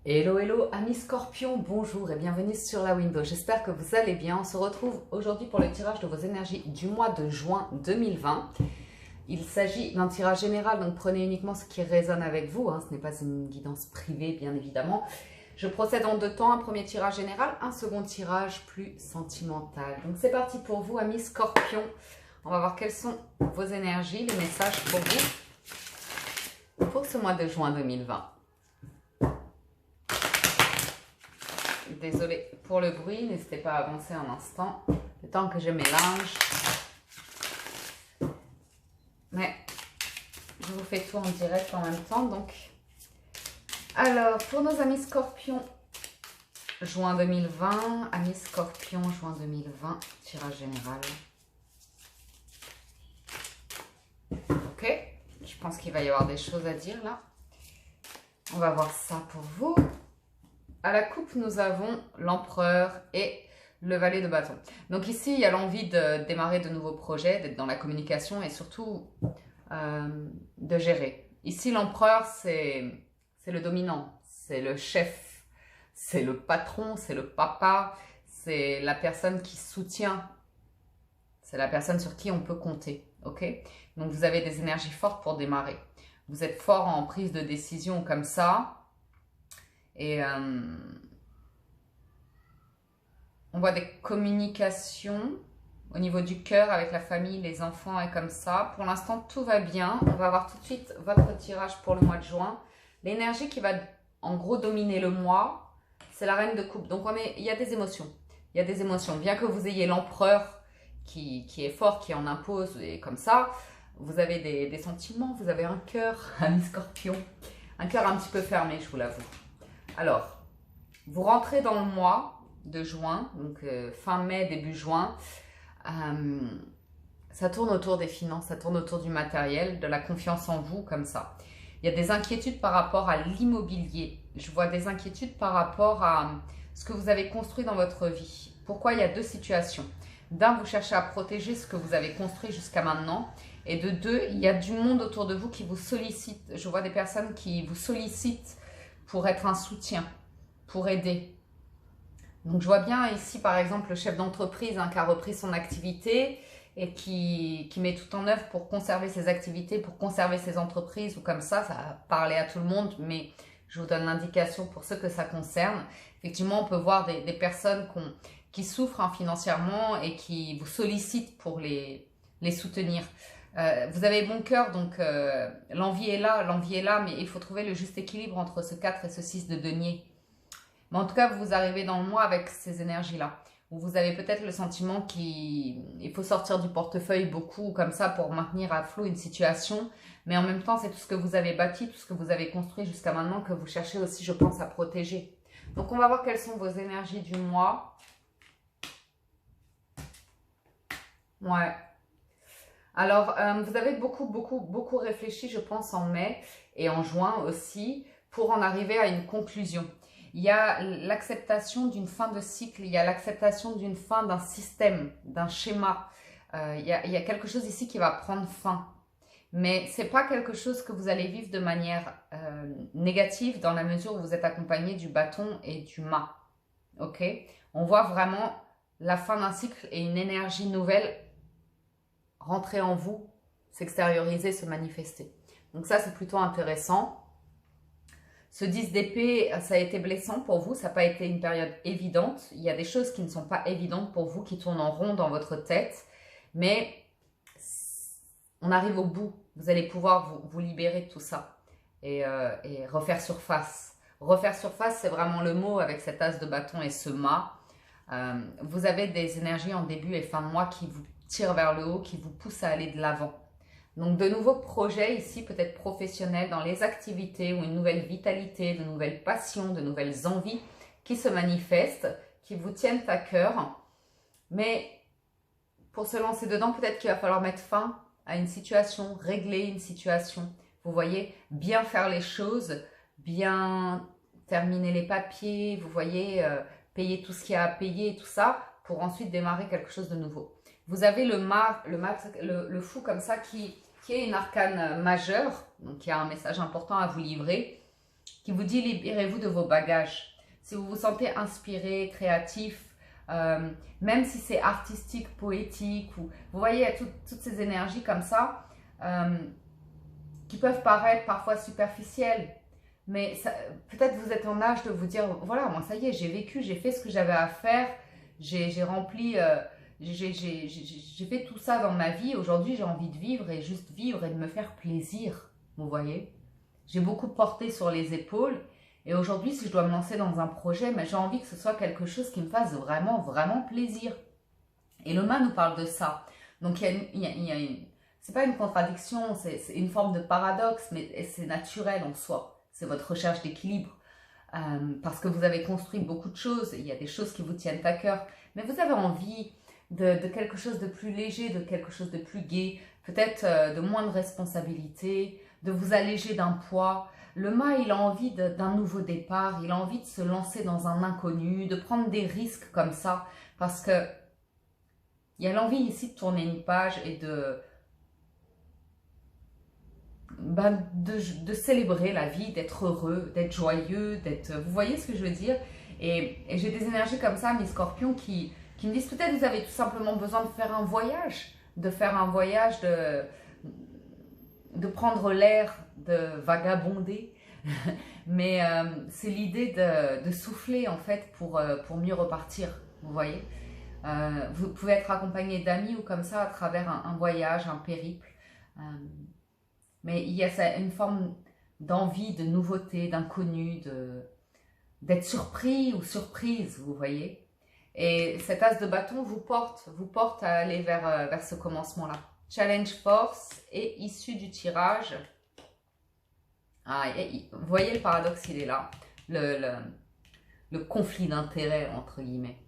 Hello, hello, amis scorpions, bonjour et bienvenue sur la window. J'espère que vous allez bien. On se retrouve aujourd'hui pour le tirage de vos énergies du mois de juin 2020. Il s'agit d'un tirage général, donc prenez uniquement ce qui résonne avec vous. Ce n'est pas une guidance privée, bien évidemment. Je procède en deux temps, un premier tirage général, un second tirage plus sentimental. Donc c'est parti pour vous, amis scorpions. On va voir quelles sont vos énergies, les messages pour vous pour ce mois de juin 2020. Désolée pour le bruit, n'hésitez pas à avancer un instant, le temps que je mélange. Mais je vous fais tout en direct en même temps, donc. Alors, pour nos amis scorpions, juin 2020, amis scorpions, juin 2020, tirage général. Ok, je pense qu'il va y avoir des choses à dire là. On va voir ça pour vous. À la coupe, nous avons l'empereur et le valet de bâton. Donc ici, il y a l'envie de démarrer de nouveaux projets, d'être dans la communication et surtout de gérer. Ici, l'empereur, c'est le dominant, c'est le chef, c'est le patron, c'est le papa, c'est la personne qui soutient, c'est la personne sur qui on peut compter. Ok? Donc vous avez des énergies fortes pour démarrer. Vous êtes fort en prise de décision comme ça. Et on voit des communications au niveau du cœur avec la famille, les enfants et comme ça. Pour l'instant, tout va bien. On va voir tout de suite votre tirage pour le mois de juin. L'énergie qui va en gros dominer le mois, c'est la reine de coupe. Donc il y a des émotions. Il y a des émotions. Bien que vous ayez l'empereur qui est fort, qui en impose et comme ça, vous avez des sentiments, vous avez un cœur, ami scorpion. Un cœur un petit peu fermé, je vous l'avoue. Alors, vous rentrez dans le mois de juin, donc fin mai, début juin. Ça tourne autour des finances, ça tourne autour du matériel, de la confiance en vous, comme ça. Il y a des inquiétudes par rapport à l'immobilier. Je vois des inquiétudes par rapport à ce que vous avez construit dans votre vie. Pourquoi? Il y a deux situations. D'un, vous cherchez à protéger ce que vous avez construit jusqu'à maintenant. Et de deux, il y a du monde autour de vous qui vous sollicite. Je vois des personnes qui vous sollicitent pour être un soutien, pour aider. Donc je vois bien ici par exemple le chef d'entreprise qui a repris son activité et qui met tout en œuvre pour conserver ses activités, pour conserver ses entreprises ou comme ça va parler à tout le monde, mais je vous donne l'indication pour ceux que ça concerne. Effectivement, on peut voir des personnes qui souffrent financièrement et qui vous sollicitent pour les soutenir. Vous avez bon cœur, donc l'envie est là, mais il faut trouver le juste équilibre entre ce 4 et ce 6 de denier. Mais en tout cas, vous arrivez dans le mois avec ces énergies-là, où vous avez peut-être le sentiment qu'il faut sortir du portefeuille beaucoup, comme ça, pour maintenir à flot une situation, mais en même temps, c'est tout ce que vous avez bâti, tout ce que vous avez construit jusqu'à maintenant, que vous cherchez aussi, je pense, à protéger. Donc, on va voir quelles sont vos énergies du mois. Ouais. Alors, vous avez beaucoup réfléchi, je pense, en mai et en juin aussi, pour en arriver à une conclusion. Il y a l'acceptation d'une fin de cycle, il y a l'acceptation d'une fin d'un système, d'un schéma. Il y a quelque chose ici qui va prendre fin. Mais ce n'est pas quelque chose que vous allez vivre de manière négative dans la mesure où vous êtes accompagné du bâton et du mât. Ok? On voit vraiment la fin d'un cycle et une énergie nouvelle rentrer en vous, s'extérioriser, se manifester. Donc ça, c'est plutôt intéressant. Ce 10 d'épée, ça a été blessant pour vous, ça n'a pas été une période évidente. Il y a des choses qui ne sont pas évidentes pour vous, qui tournent en rond dans votre tête, mais on arrive au bout. Vous allez pouvoir vous libérer de tout ça et refaire surface. Refaire surface, c'est vraiment le mot avec cet as de bâton et ce mât. Vous avez des énergies en début et fin de mois qui vous tirent vers le haut, qui vous poussent à aller de l'avant. Donc de nouveaux projets ici, peut-être professionnels, dans les activités ou une nouvelle vitalité, de nouvelles passions, de nouvelles envies qui se manifestent, qui vous tiennent à cœur. Mais pour se lancer dedans, peut-être qu'il va falloir mettre fin à une situation, régler une situation. Vous voyez, bien faire les choses, bien terminer les papiers, vous voyez, payer tout ce qu'il y a à payer et tout ça, pour ensuite démarrer quelque chose de nouveau. Vous avez le fou comme ça qui est une arcane majeure, donc qui a un message important à vous livrer. qui vous dit libérez-vous de vos bagages. Si vous vous sentez inspiré, créatif, même si c'est artistique, poétique, ou vous voyez toutes ces énergies comme ça, qui peuvent paraître parfois superficielles, mais peut-être vous êtes en âge de vous dire, voilà, moi ça y est, j'ai vécu, j'ai fait ce que j'avais à faire, j'ai rempli, j'ai fait tout ça dans ma vie, aujourd'hui j'ai envie de vivre et juste vivre et de me faire plaisir, vous voyez. J'ai beaucoup porté sur les épaules et aujourd'hui si je dois me lancer dans un projet, mais j'ai envie que ce soit quelque chose qui me fasse vraiment, vraiment plaisir. Et le mât nous parle de ça. Donc c'est pas une contradiction, c'est une forme de paradoxe, mais c'est naturel en soi. C'est votre recherche d'équilibre. Parce que vous avez construit beaucoup de choses, il y a des choses qui vous tiennent à cœur, mais vous avez envie de quelque chose de plus léger, de quelque chose de plus gai, peut-être de moins de responsabilité, de vous alléger d'un poids. Le mât, il a envie d'un nouveau départ, il a envie de se lancer dans un inconnu, de prendre des risques comme ça, parce que il y a l'envie ici de tourner une page et de célébrer la vie, d'être heureux, d'être joyeux, vous voyez ce que je veux dire? Et j'ai des énergies comme ça, mes scorpions, qui me disent peut-être vous avez tout simplement besoin de faire un voyage, de prendre l'air, de vagabonder. Mais c'est l'idée de souffler en fait pour mieux repartir, vous voyez? Vous pouvez être accompagné d'amis ou comme ça à travers un voyage, un périple. Mais il y a une forme d'envie, de nouveauté, d'inconnu, d'être surpris ou surprise, vous voyez. Et cet as de bâton vous porte à aller vers ce commencement-là. Challenge force et issue du tirage. Ah, vous voyez le paradoxe, il est là. Le conflit d'intérêts, entre guillemets.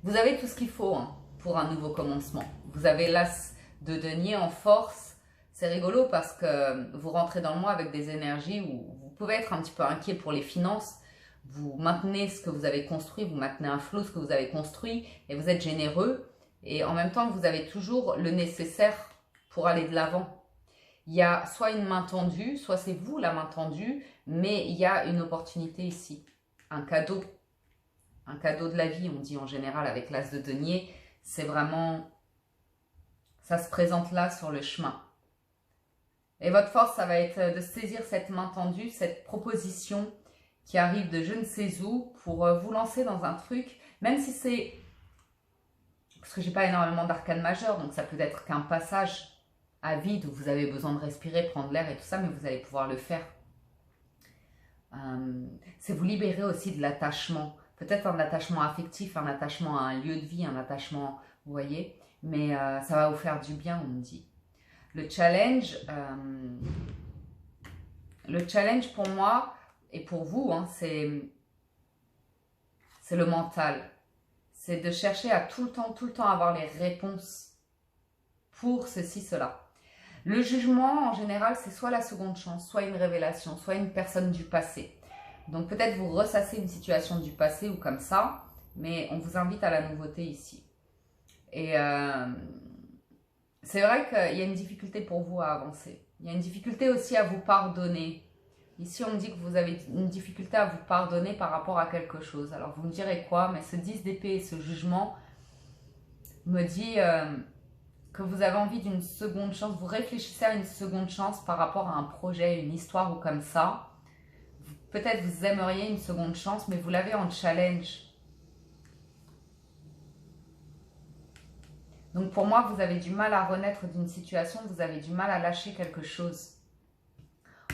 Vous avez tout ce qu'il faut hein, pour un nouveau commencement. Vous avez l'as de denier en force. C'est rigolo parce que vous rentrez dans le mois avec des énergies où vous pouvez être un petit peu inquiet pour les finances. Vous maintenez ce que vous avez construit, vous maintenez un flot ce que vous avez construit et vous êtes généreux. Et en même temps, vous avez toujours le nécessaire pour aller de l'avant. Il y a soit une main tendue, soit c'est vous la main tendue, mais il y a une opportunité ici, un cadeau de la vie, on dit en général avec l'as de denier. C'est vraiment, ça se présente là sur le chemin. Et votre force, ça va être de saisir cette main tendue, cette proposition qui arrive de je ne sais où pour vous lancer dans un truc, même si c'est... Parce que j'ai pas énormément d'arcanes majeures, donc ça peut être qu'un passage à vide où vous avez besoin de respirer, prendre l'air et tout ça, mais vous allez pouvoir le faire. C'est vous libérer aussi de l'attachement. Peut-être un attachement affectif, un attachement à un lieu de vie, un attachement, vous voyez, mais ça va vous faire du bien, on me dit. Le challenge pour moi et pour vous, hein, c'est le mental. C'est de chercher à tout le temps avoir les réponses pour ceci, cela. Le jugement, en général, c'est soit la seconde chance, soit une révélation, soit une personne du passé. Donc peut-être vous ressassez une situation du passé ou comme ça, mais on vous invite à la nouveauté ici. Et c'est vrai qu'il y a une difficulté pour vous à avancer. Il y a une difficulté aussi à vous pardonner. Ici, on me dit que vous avez une difficulté à vous pardonner par rapport à quelque chose. Alors, vous me direz quoi? Mais ce 10 d'épée et ce jugement me dit que vous avez envie d'une seconde chance. Vous réfléchissez à une seconde chance par rapport à un projet, une histoire ou comme ça. Peut-être vous aimeriez une seconde chance, mais vous l'avez en challenge. Donc pour moi, vous avez du mal à renaître d'une situation, vous avez du mal à lâcher quelque chose.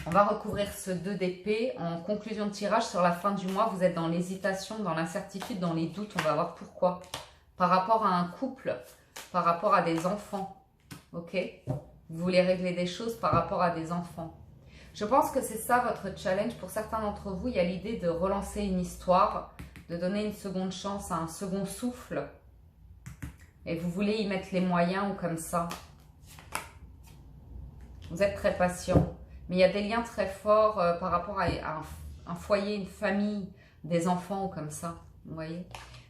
On va recouvrir ce 2 d'épée. En conclusion de tirage, sur la fin du mois, vous êtes dans l'hésitation, dans l'incertitude, dans les doutes. On va voir pourquoi. Par rapport à un couple, par rapport à des enfants. Ok? Vous voulez régler des choses par rapport à des enfants. Je pense que c'est ça votre challenge. Pour certains d'entre vous, il y a l'idée de relancer une histoire, de donner une seconde chance à un second souffle. Et vous voulez y mettre les moyens ou comme ça. Vous êtes très patient. Mais il y a des liens très forts par rapport à un foyer, une famille, des enfants ou comme ça. Vous voyez?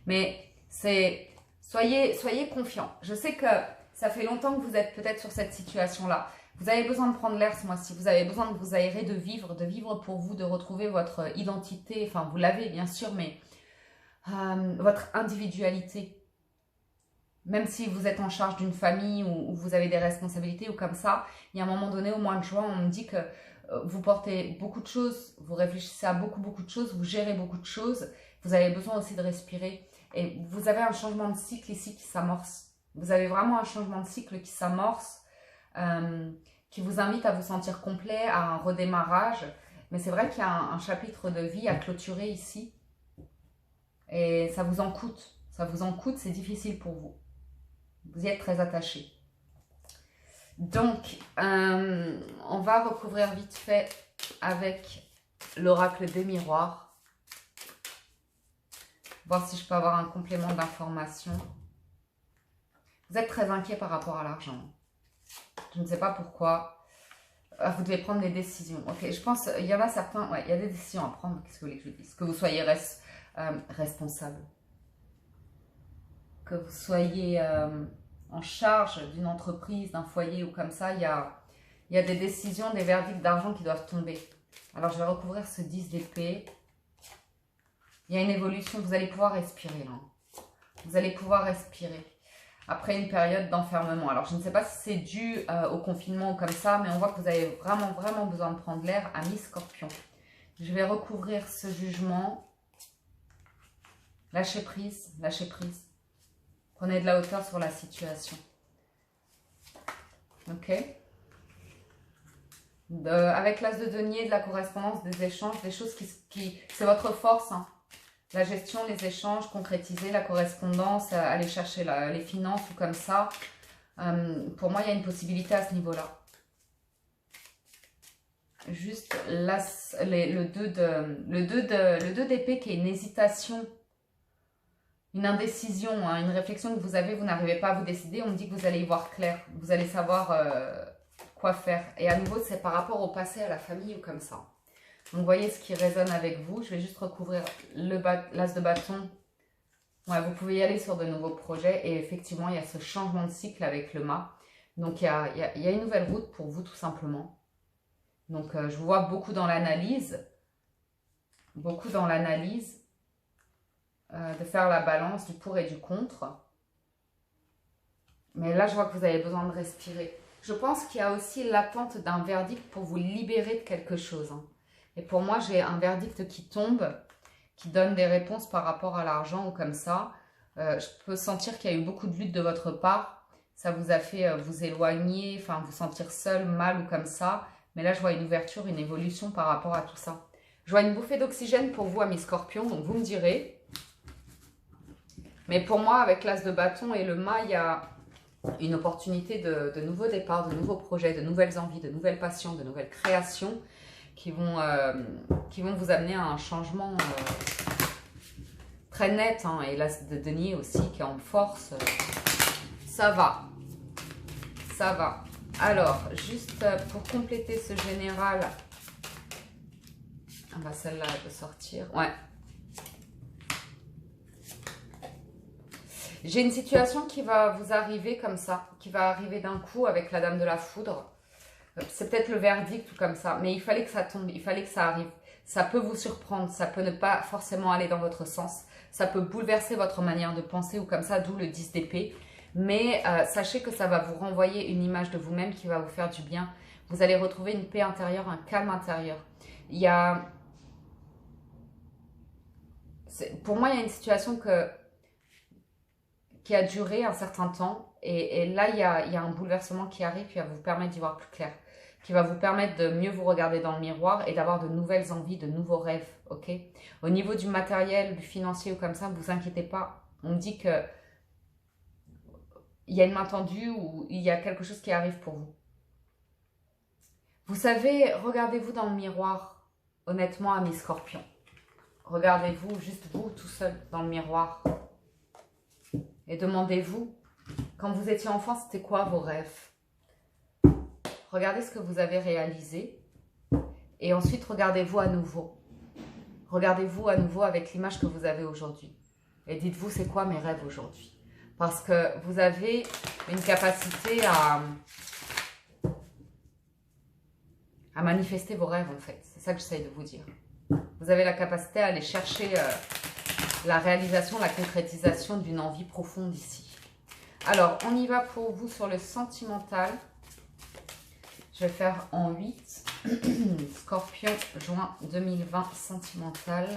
Mais soyez confiants. Je sais que ça fait longtemps que vous êtes peut-être sur cette situation-là. Vous avez besoin de prendre l'air ce mois-ci. Vous avez besoin de vous aérer, de vivre pour vous, de retrouver votre identité. Enfin, vous l'avez bien sûr, mais votre individualité. Même si vous êtes en charge d'une famille ou vous avez des responsabilités ou comme ça, il y a un moment donné, au mois de juin, on me dit que vous portez beaucoup de choses, vous réfléchissez à beaucoup de choses, vous gérez beaucoup de choses. Vous avez besoin aussi de respirer. Et vous avez un changement de cycle ici qui s'amorce. Vous avez vraiment un changement de cycle qui s'amorce, qui vous invite à vous sentir complet, à un redémarrage. Mais c'est vrai qu'il y a un chapitre de vie à clôturer ici. Et ça vous en coûte. Ça vous en coûte, c'est difficile pour vous. Vous y êtes très attaché. Donc, on va recouvrir vite fait avec l'oracle des miroirs. Voir si je peux avoir un complément d'information. Vous êtes très inquiet par rapport à l'argent. Je ne sais pas pourquoi. Vous devez prendre des décisions. Ok, je pense, il y en a certains, ouais, il y a des décisions à prendre. Qu'est-ce que vous voulez que je dise? Que vous soyez responsable. Que vous soyez en charge d'une entreprise, d'un foyer ou comme ça, il y a des décisions, des verdicts d'argent qui doivent tomber. Alors, je vais recouvrir ce 10 d'épée. Il y a une évolution, vous allez pouvoir respirer là. Vous allez pouvoir respirer après une période d'enfermement. Alors, je ne sais pas si c'est dû au confinement ou comme ça, mais on voit que vous avez vraiment besoin de prendre l'air, ami Scorpion. Je vais recouvrir ce jugement. Lâchez prise, lâchez prise. Prenez de la hauteur sur la situation. Ok. Avec l'as de denier, de la correspondance, des échanges, des choses qui c'est votre force. Hein. La gestion, les échanges, concrétiser la correspondance, aller chercher les finances ou comme ça. Pour moi, il y a une possibilité à ce niveau-là. Juste le 2 d'épée qui est une hésitation, une indécision, hein, une réflexion que vous avez, vous n'arrivez pas à vous décider. On me dit que vous allez y voir clair, vous allez savoir quoi faire. Et à nouveau, c'est par rapport au passé, à la famille ou comme ça. Donc, voyez ce qui résonne avec vous. Je vais juste recouvrir l'as de bâton. Ouais, vous pouvez y aller sur de nouveaux projets. Et effectivement, il y a ce changement de cycle avec le mât. Donc, il y a une nouvelle route pour vous, tout simplement. Donc, je vous vois beaucoup dans l'analyse. Beaucoup dans l'analyse. De faire la balance du pour et du contre. Mais là, je vois que vous avez besoin de respirer. Je pense qu'il y a aussi l'attente d'un verdict pour vous libérer de quelque chose. Hein. Et pour moi, j'ai un verdict qui tombe, qui donne des réponses par rapport à l'argent ou comme ça. Je peux sentir qu'il y a eu beaucoup de lutte de votre part. Ça vous a fait vous éloigner, enfin vous sentir seul, mal ou comme ça. Mais là, je vois une ouverture, une évolution par rapport à tout ça. Je vois une bouffée d'oxygène pour vous, amis Scorpions, donc vous me direz. Mais pour moi, avec l'as de bâton et le mât, il y a une opportunité de nouveaux départs, de nouveaux projets, de nouvelles envies, de nouvelles passions, de nouvelles créations qui vont vous amener à un changement très net. Hein, et l'as de denier aussi qui est en force. Ça va. Ça va. Alors, juste pour compléter ce général. Ah bah celle-là, elle peut sortir. Ouais. J'ai une situation qui va vous arriver comme ça, qui va arriver d'un coup avec la Dame de la Foudre. C'est peut-être le verdict ou comme ça, mais il fallait que ça tombe, il fallait que ça arrive. Ça peut vous surprendre, ça peut ne pas forcément aller dans votre sens. Ça peut bouleverser votre manière de penser ou comme ça, d'où le 10 d'épée. Mais sachez que ça va vous renvoyer une image de vous-même qui va vous faire du bien. Vous allez retrouver une paix intérieure, un calme intérieur. Il y a... Pour moi, il y a une situation qui a duré un certain temps. Et là, il y a un bouleversement qui arrive qui va vous permettre d'y voir plus clair. Qui va vous permettre de mieux vous regarder dans le miroir et d'avoir de nouvelles envies, de nouveaux rêves. Ok. Au niveau du matériel, du financier ou comme ça, ne vous inquiétez pas. On me dit que il y a une main tendue ou il y a quelque chose qui arrive pour vous. Vous savez, regardez-vous dans le miroir, honnêtement, amis Scorpions. Regardez-vous, juste vous, tout seul, dans le miroir. Et demandez-vous, quand vous étiez enfant, c'était quoi vos rêves? Regardez ce que vous avez réalisé. Et ensuite, regardez-vous à nouveau. Regardez-vous à nouveau avec l'image que vous avez aujourd'hui. Et dites-vous, c'est quoi mes rêves aujourd'hui? Parce que vous avez une capacité à manifester vos rêves en fait. C'est ça que j'essaye de vous dire. Vous avez la capacité à aller chercher la réalisation, la concrétisation d'une envie profonde ici. Alors, on y va pour vous sur le sentimental. Je vais faire en 8. Scorpion, juin 2020, sentimental.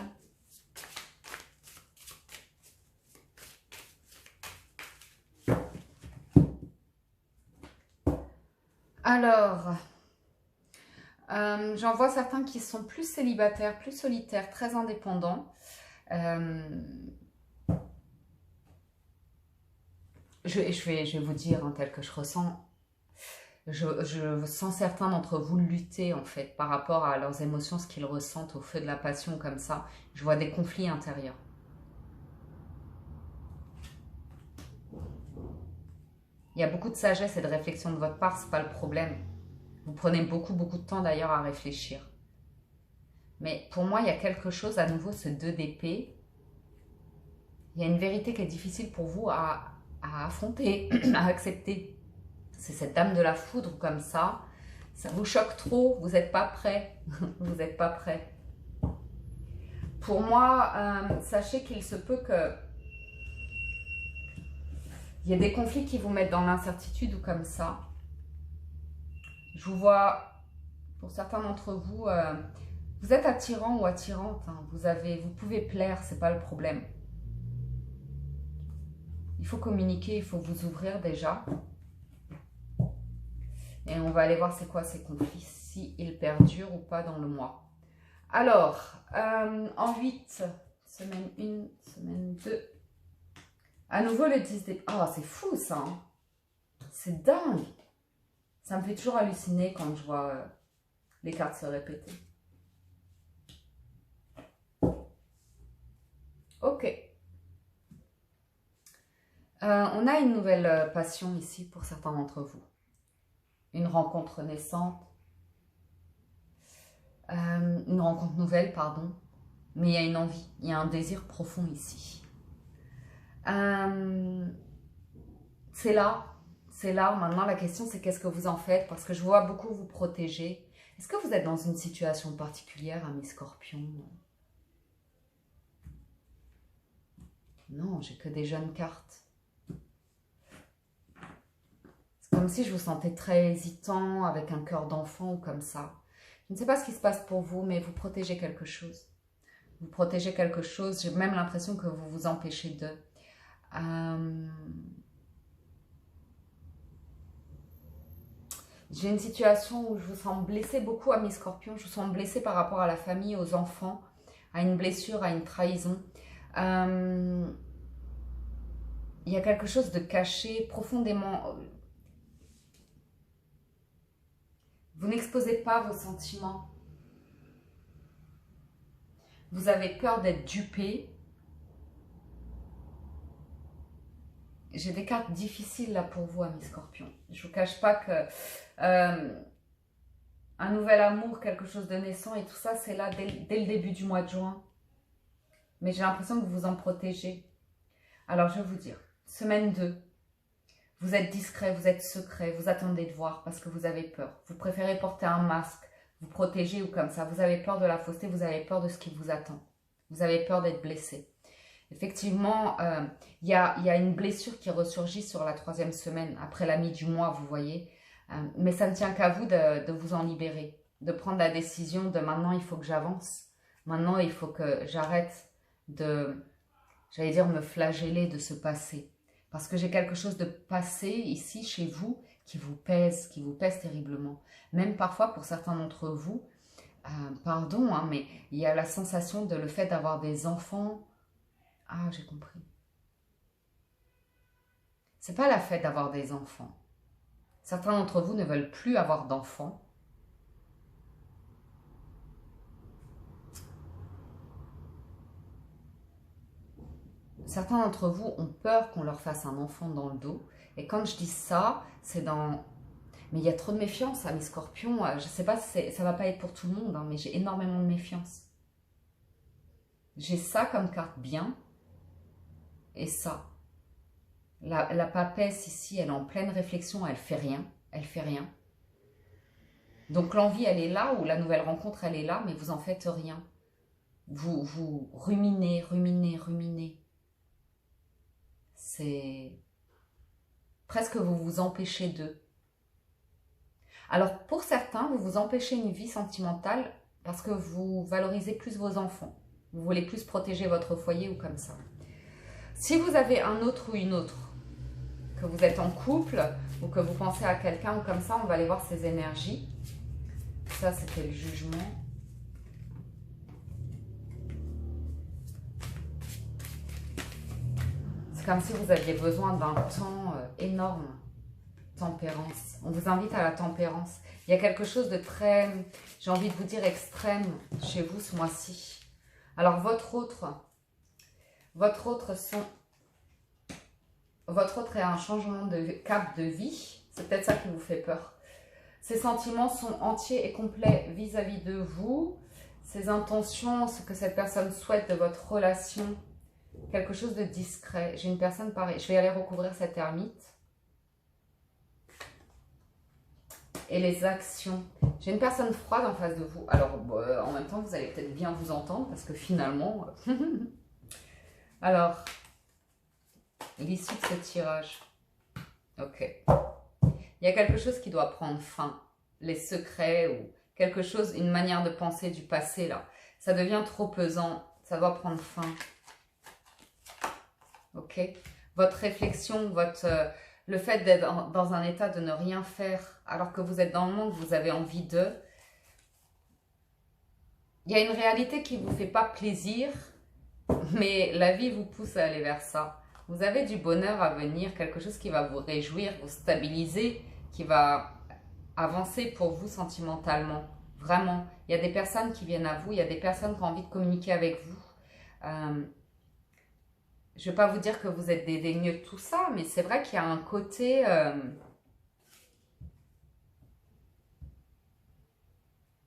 Alors, j'en vois certains qui sont plus célibataires, plus solitaires, très indépendants. Je vais vous dire tel que je ressens. Je sens certains d'entre vous lutter en fait par rapport à leurs émotions, ce qu'ils ressentent au feu de la passion comme ça. Je vois des conflits intérieurs. Il y a beaucoup de sagesse et de réflexion de votre part, c'est pas le problème. Vous prenez beaucoup de temps d'ailleurs à réfléchir. Mais pour moi, il y a quelque chose, à nouveau, ce 2 d'épée. Il y a une vérité qui est difficile pour vous à affronter, à accepter. C'est cette dame de la foudre comme ça. Ça vous choque trop, vous n'êtes pas prêt. Vous n'êtes pas prêt. Pour moi, sachez qu'il se peut que il y a des conflits qui vous mettent dans l'incertitude ou comme ça. Je vous vois, pour certains d'entre vous, vous êtes attirant ou attirante. Hein. Vous pouvez plaire, c'est pas le problème. Il faut communiquer, il faut vous ouvrir déjà. Et on va aller voir c'est quoi ces conflits, s'ils perdurent ou pas dans le mois. Alors, en 8, semaine 1, semaine 2. À nouveau le 10 d'épée. Oh, c'est fou ça. Hein. C'est dingue. Ça me fait toujours halluciner quand je vois les cartes se répéter. Ok. On a une nouvelle passion ici pour certains d'entre vous. Une rencontre naissante. Une rencontre nouvelle, pardon. Mais il y a une envie, il y a un désir profond ici. C'est là. C'est là. Maintenant, la question, c'est qu'est-ce que vous en faites? Parce que je vois beaucoup vous protéger. Est-ce que vous êtes dans une situation particulière, mes scorpions? Non, j'ai que des jeunes cartes. C'est comme si je vous sentais très hésitant, avec un cœur d'enfant ou comme ça. Je ne sais pas ce qui se passe pour vous, mais vous protégez quelque chose. Vous protégez quelque chose. J'ai même l'impression que vous vous empêchez de... J'ai une situation où je vous sens blessé beaucoup à mes scorpions. Je vous sens blessé par rapport à la famille, aux enfants, à une blessure, à une trahison. Il y a quelque chose de caché profondément. Vous n'exposez pas vos sentiments. Vous avez peur d'être dupé. J'ai des cartes difficiles là pour vous, amis scorpions. Je ne vous cache pas que un nouvel amour, quelque chose de naissant et tout ça, c'est là dès le début du mois de juin. Mais j'ai l'impression que vous vous en protégez. Alors, je vais vous dire, semaine 2, vous êtes discret, vous êtes secret, vous attendez de voir parce que vous avez peur. Vous préférez porter un masque, vous protéger ou comme ça. Vous avez peur de la fausseté, vous avez peur de ce qui vous attend. Vous avez peur d'être blessé. Effectivement, il y a une blessure qui ressurgit sur la 3e semaine, après la mi du mois, vous voyez. Mais ça ne tient qu'à vous de vous en libérer, de prendre la décision de maintenant il faut que j'avance. Maintenant il faut que j'arrête de, j'allais dire, me flageller de ce passé. Parce que j'ai quelque chose de passé ici chez vous qui vous pèse terriblement. Même parfois pour certains d'entre vous, pardon, hein, mais il y a la sensation de le fait d'avoir des enfants. Ah, j'ai compris. C'est pas la fête d'avoir des enfants. Certains d'entre vous ne veulent plus avoir d'enfants. Certains d'entre vous ont peur qu'on leur fasse un enfant dans le dos. Et quand je dis ça, c'est dans... Mais il y a trop de méfiance à mes scorpions. Je sais pas, ça va pas être pour tout le monde, hein, mais j'ai énormément de méfiance. J'ai ça comme carte bien. Et ça. La papesse ici, elle est en pleine réflexion, elle fait rien. Elle fait rien. Donc l'envie, elle est là, ou la nouvelle rencontre, elle est là, mais vous en faites rien. Vous ruminez, ruminez, ruminez. C'est presque vous vous empêchez d'eux. Alors pour certains, vous vous empêchez une vie sentimentale parce que vous valorisez plus vos enfants. Vous voulez plus protéger votre foyer ou comme ça. Si vous avez un autre ou une autre, que vous êtes en couple ou que vous pensez à quelqu'un ou comme ça, on va aller voir ces énergies. Ça, c'était le jugement. C'est comme si vous aviez besoin d'un temps énorme. Tempérance. On vous invite à la tempérance. Il y a quelque chose de très, j'ai envie de vous dire, extrême chez vous ce mois-ci. Alors, votre autre est un changement de cap de vie. C'est peut-être ça qui vous fait peur. Ses sentiments sont entiers et complets vis-à-vis de vous. Ses intentions, ce que cette personne souhaite de votre relation. Quelque chose de discret. J'ai une personne pareille. Je vais aller recouvrir cette ermite. Et les actions. J'ai une personne froide en face de vous. Alors, en même temps, vous allez peut-être bien vous entendre parce que finalement... Alors, l'issue de ce tirage. Ok. Il y a quelque chose qui doit prendre fin. Les secrets ou quelque chose, une manière de penser du passé, là. Ça devient trop pesant. Ça doit prendre fin. Ok. Votre réflexion, le fait d'être dans un état de ne rien faire alors que vous êtes dans le monde, vous avez envie de... Il y a une réalité qui ne vous fait pas plaisir, mais la vie vous pousse à aller vers ça. Vous avez du bonheur à venir, quelque chose qui va vous réjouir, vous stabiliser, qui va avancer pour vous sentimentalement. Vraiment. Il y a des personnes qui viennent à vous, il y a des personnes qui ont envie de communiquer avec vous. Je ne vais pas vous dire que vous êtes dédaigneux de tout ça, mais c'est vrai qu'il y a un côté...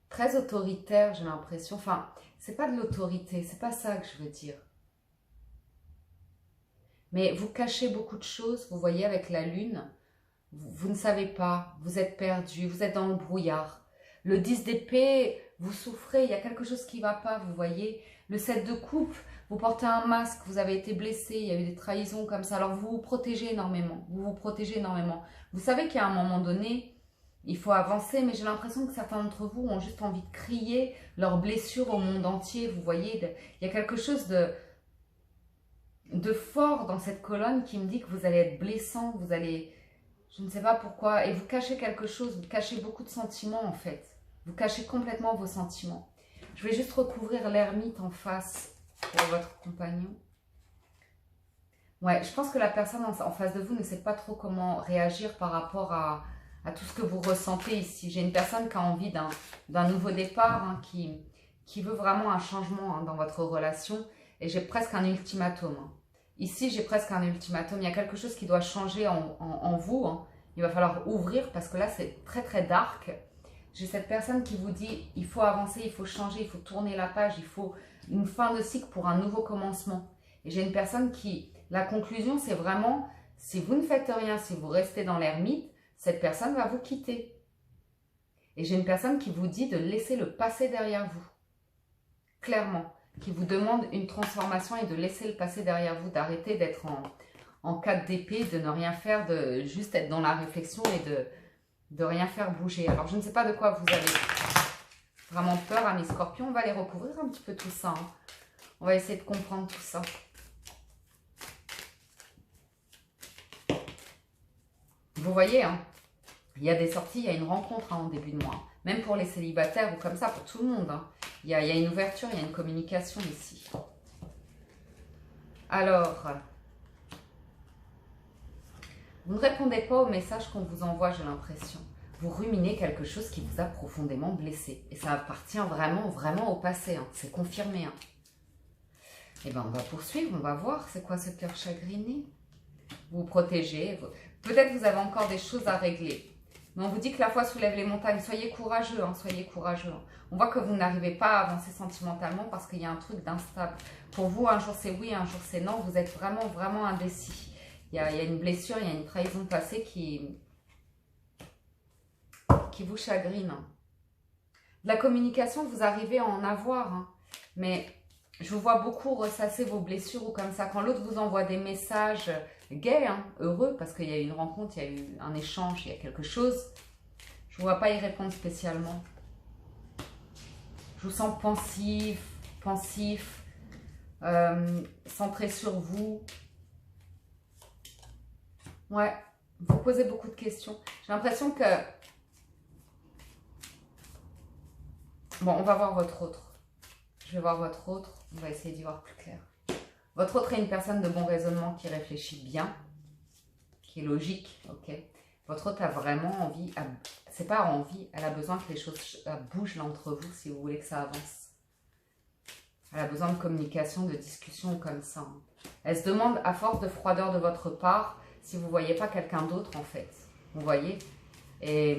très autoritaire, j'ai l'impression. Enfin, c'est pas de l'autorité, c'est pas ça que je veux dire. Mais vous cachez beaucoup de choses, vous voyez, avec la lune. Vous ne savez pas, vous êtes perdu, vous êtes dans le brouillard. Le 10 d'épée, vous souffrez, il y a quelque chose qui ne va pas, vous voyez. Le 7 de coupe, vous portez un masque, vous avez été blessé, il y a eu des trahisons comme ça. Alors vous vous protégez énormément, vous vous protégez énormément. Vous savez qu'à un moment donné, il faut avancer, mais j'ai l'impression que certains d'entre vous ont juste envie de crier leurs blessures au monde entier. Vous voyez, il y a quelque chose de fort dans cette colonne qui me dit que vous allez être blessant, vous allez... Je ne sais pas pourquoi. Et vous cachez quelque chose, vous cachez beaucoup de sentiments en fait. Vous cachez complètement vos sentiments. Je vais juste recouvrir l'ermite en face pour votre compagnon. Ouais, je pense que la personne en face de vous ne sait pas trop comment réagir par rapport à tout ce que vous ressentez ici. J'ai une personne qui a envie d'un nouveau départ, hein, qui veut vraiment un changement dans votre relation. Et j'ai presque un ultimatum. Ici, j'ai presque un ultimatum. Il y a quelque chose qui doit changer en vous. Hein. Il va falloir ouvrir parce que là, c'est très, très dark. J'ai cette personne qui vous dit, il faut avancer, il faut changer, il faut tourner la page, il faut une fin de cycle pour un nouveau commencement. Et j'ai une personne qui, la conclusion, c'est vraiment, si vous ne faites rien, si vous restez dans l'ermite, cette personne va vous quitter. Et j'ai une personne qui vous dit de laisser le passé derrière vous. Clairement. Qui vous demande une transformation et de laisser le passé derrière vous, d'arrêter d'être en 4 d'épée, de ne rien faire, de juste être dans la réflexion et de rien faire bouger. Alors, je ne sais pas de quoi vous avez vraiment peur, à mes scorpions. On va les recouvrir un petit peu tout ça. Hein. On va essayer de comprendre tout ça. Vous voyez, hein, il y a des sorties, il y a une rencontre en début de mois. Même pour les célibataires ou comme ça, pour tout le monde. Hein. Il y a une ouverture, il y a une communication ici. Alors, vous ne répondez pas au message qu'on vous envoie, j'ai l'impression. Vous ruminez quelque chose qui vous a profondément blessé. Et ça appartient vraiment, vraiment au passé. Hein. C'est confirmé. Hein. Et bien, on va poursuivre, on va voir c'est quoi ce cœur chagriné. Vous vous protégez. Peut-être vous avez encore des choses à régler. Mais on vous dit que la foi soulève les montagnes. Soyez courageux, hein, soyez courageux. Hein. On voit que vous n'arrivez pas à avancer sentimentalement parce qu'il y a un truc d'instable. Pour vous, un jour c'est oui, un jour c'est non. Vous êtes vraiment, vraiment indécis. Il y a une blessure, il y a une trahison passée qui vous chagrine. De la communication, vous arrivez à en avoir, hein. Mais je vous vois beaucoup ressasser vos blessures ou comme ça. Quand l'autre vous envoie des messages gays, hein, heureux, parce qu'il y a eu une rencontre, il y a eu un échange, il y a quelque chose, je ne vois pas y répondre spécialement. Je vous sens pensif, centré sur vous. Ouais, vous posez beaucoup de questions. J'ai l'impression que... Bon, on va voir votre autre. Je vais voir votre autre. On va essayer d'y voir plus clair. Votre autre est une personne de bon raisonnement qui réfléchit bien, qui est logique, ok. Votre autre a vraiment envie, c'est pas envie, elle a besoin que les choses bougent là entre vous si vous voulez que ça avance. Elle a besoin de communication, de discussion comme ça, hein. Elle se demande à force de froideur de votre part si vous ne voyez pas quelqu'un d'autre en fait. Vous voyez, et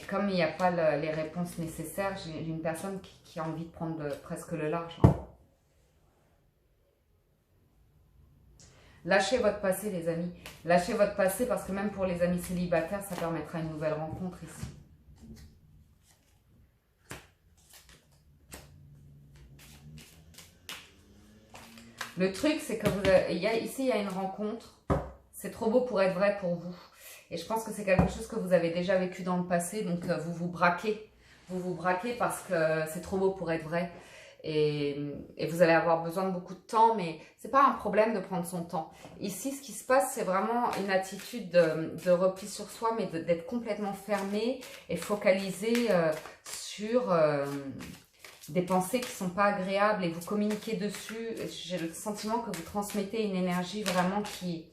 comme il n'y a pas les réponses nécessaires, j'ai une personne qui a envie de prendre presque le large, hein. Lâchez votre passé, les amis. Lâchez votre passé parce que même pour les amis célibataires, ça permettra une nouvelle rencontre ici. Le truc, c'est que ici, il y a une rencontre. C'est trop beau pour être vrai pour vous. Et je pense que c'est quelque chose que vous avez déjà vécu dans le passé. Donc, vous vous braquez. Vous vous braquez parce que c'est trop beau pour être vrai. Et vous allez avoir besoin de beaucoup de temps, mais c'est pas un problème de prendre son temps. Ici, ce qui se passe, c'est vraiment une attitude de repli sur soi, mais d'être complètement fermé et focalisé sur des pensées qui sont pas agréables et vous communiquez dessus. J'ai le sentiment que vous transmettez une énergie vraiment qui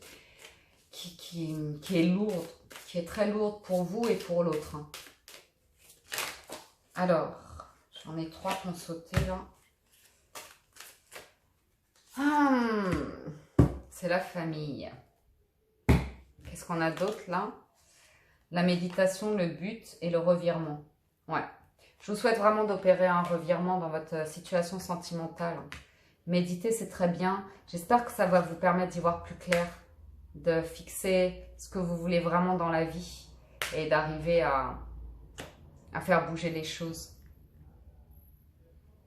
est lourde, qui est très lourde pour vous et pour l'autre, hein. Alors, j'en ai 3 qui ont sauté là. C'est la famille. Qu'est-ce qu'on a d'autre là? La méditation, le but et le revirement. Ouais. Je vous souhaite vraiment d'opérer un revirement dans votre situation sentimentale. Méditer, c'est très bien. J'espère que ça va vous permettre d'y voir plus clair, de fixer ce que vous voulez vraiment dans la vie et d'arriver à faire bouger les choses.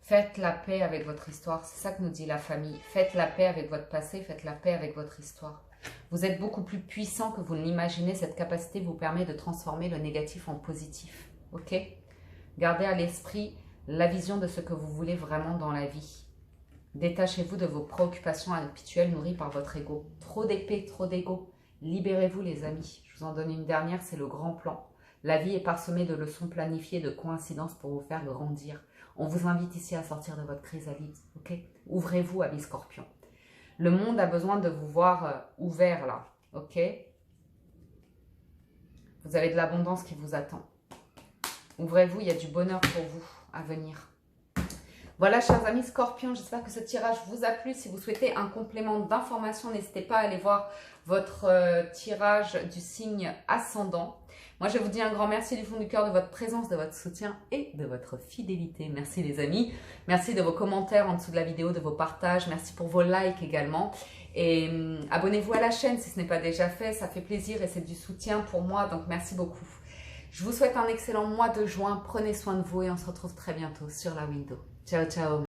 Faites la paix avec votre histoire. C'est ça que nous dit la famille. Faites la paix avec votre passé, faites la paix avec votre histoire. Vous êtes beaucoup plus puissant que vous ne l'imaginez. Cette capacité vous permet de transformer le négatif en positif. Ok? Gardez à l'esprit la vision de ce que vous voulez vraiment dans la vie. Détachez-vous de vos préoccupations habituelles nourries par votre ego. Trop d'épée, trop d'ego. Libérez-vous les amis. Je vous en donne une dernière, c'est le grand plan. La vie est parsemée de leçons planifiées, de coïncidences pour vous faire grandir. On vous invite ici à sortir de votre chrysalide, ok? Ouvrez-vous, amis scorpions. Le monde a besoin de vous voir ouvert là, ok? Vous avez de l'abondance qui vous attend. Ouvrez-vous, il y a du bonheur pour vous à venir. Voilà, chers amis scorpions, j'espère que ce tirage vous a plu. Si vous souhaitez un complément d'information, n'hésitez pas à aller voir votre tirage du signe ascendant. Moi, je vous dis un grand merci du fond du cœur de votre présence, de votre soutien et de votre fidélité. Merci les amis. Merci de vos commentaires en dessous de la vidéo, de vos partages. Merci pour vos likes également. Et abonnez-vous à la chaîne si ce n'est pas déjà fait. Ça fait plaisir et c'est du soutien pour moi. Donc, merci beaucoup. Je vous souhaite un excellent mois de juin. Prenez soin de vous et on se retrouve très bientôt sur la window. Ciao, ciao.